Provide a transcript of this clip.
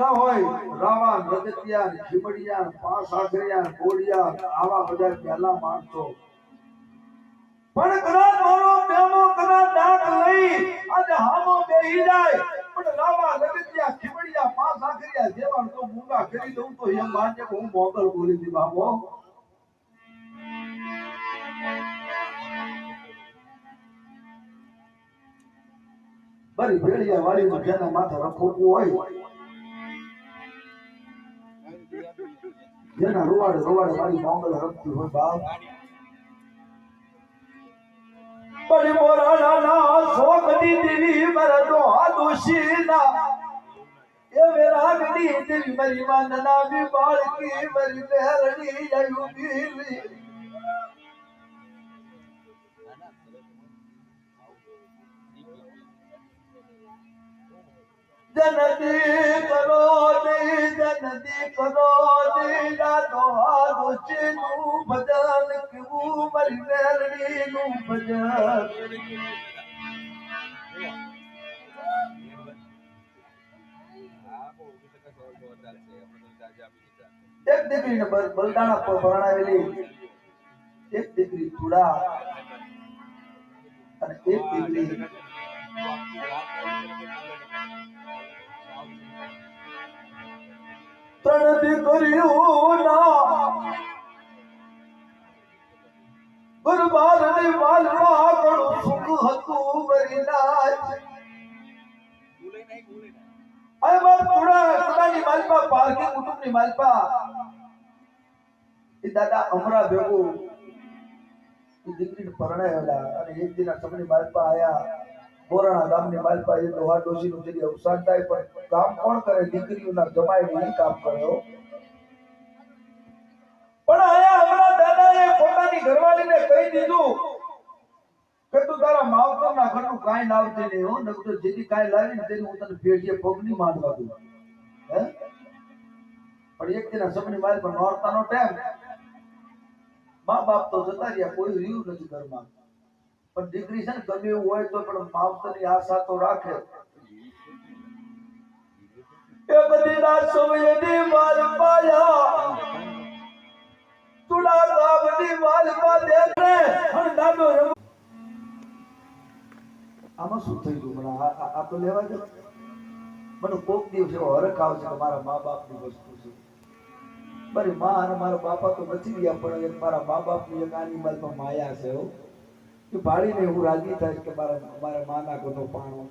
બધા હોય રાવા રગતિયા ખીમડિયા પાંચ આખરિયા ગોળિયા આવા બધા પહેલા માણસો પણ કદાચ મારો પ્રેમો કદાચ ડાક લઈ આજે હામો બેહી જાય પણ રાવા રગતિયા ખીમડિયા પાંચ આખરિયા જેવા તો મૂંગા કરી દઉં તો એમ માને હું મોગલ બોલી દી બાબો બરી ભેળિયા વાળી નું જેના માથે રખોપું હોય જેના રૂવાડે વાળી મોંગલ રમતી હોય બાપ બરી મોરાના ના સોકની દેવી મરનો આદોશીના એ મેરા ગડી દેવી મરી માનના વી બાળકી મરી પહેરણી આયુબી જનદી કરો દે રાતો આદોશીનું ભજન કેવું મરી પહેરણીનું ભજન એક દીકરીને બલદાણા પર પરણાવેલી એક દીકરી ચૂડા અને એક દીકરી ત્રણ દીકરીઓના ગુરબારની માલમાં ઘણું સુખ હતું વરીનાજ ચૂડાની માલપા પારકી કુટુંબની માલપા એ દાદા અમરા ભેગું એ દીકરીને પરણાવેલા અને એક દિન સમયની માલપા આયા બોરાણા ગામની માલપા એ દોહા ડોશીનું જે અવસાન થાય પણ કામ કોણ કરે દીકરીઓના જમાઈ નહીં કામ કર્યો પણ આયા હમણાં દાદાએ પોતાની ઘરવાળીને કહી દીધું કે તું તારા માવતરના ઘરનું કાંઈ લાવતી નહીં હો નકર તો જેથી કાંઈ લાવી ને તેની હું તને પેઢીએ પગની માંડવા દઉં હે પણ એક દિન સમયની માલ પર નોરતાનો ટાઈમ મા બાપ તો જતા રહ્યા કોઈ રહ્યું નથી ઘરમાં પણ દીકરી છે ને ગમે એવું હોય તો પણ માવતરની આશા તો રાખે એ બધી રાત સમયની માલ પાયા તુલા ગામની માલ પા દેખને હણ દાદો આમાં શું થઈ ગયું મને આ તો લેવા દે મને કોક દિવસ એવો હરખ આવશે કે મારા મા બાપની વસ્તુ છે મારી મા અને મારા બાપા તો નથી ગયા પણ એક મારા મા બાપની એક આની માલમાં માયા છે કે ભાળીને હું રાજી થાય કે મારા માના ઘરનો પાણો